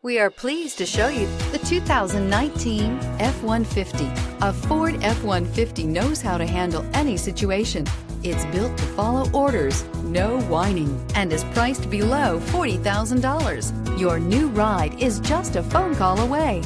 We are pleased to show you the 2019 F-150. A Ford F-150 knows how to handle any situation. It's built to follow orders, no whining, and is priced below $40,000. Your new ride is just a phone call away.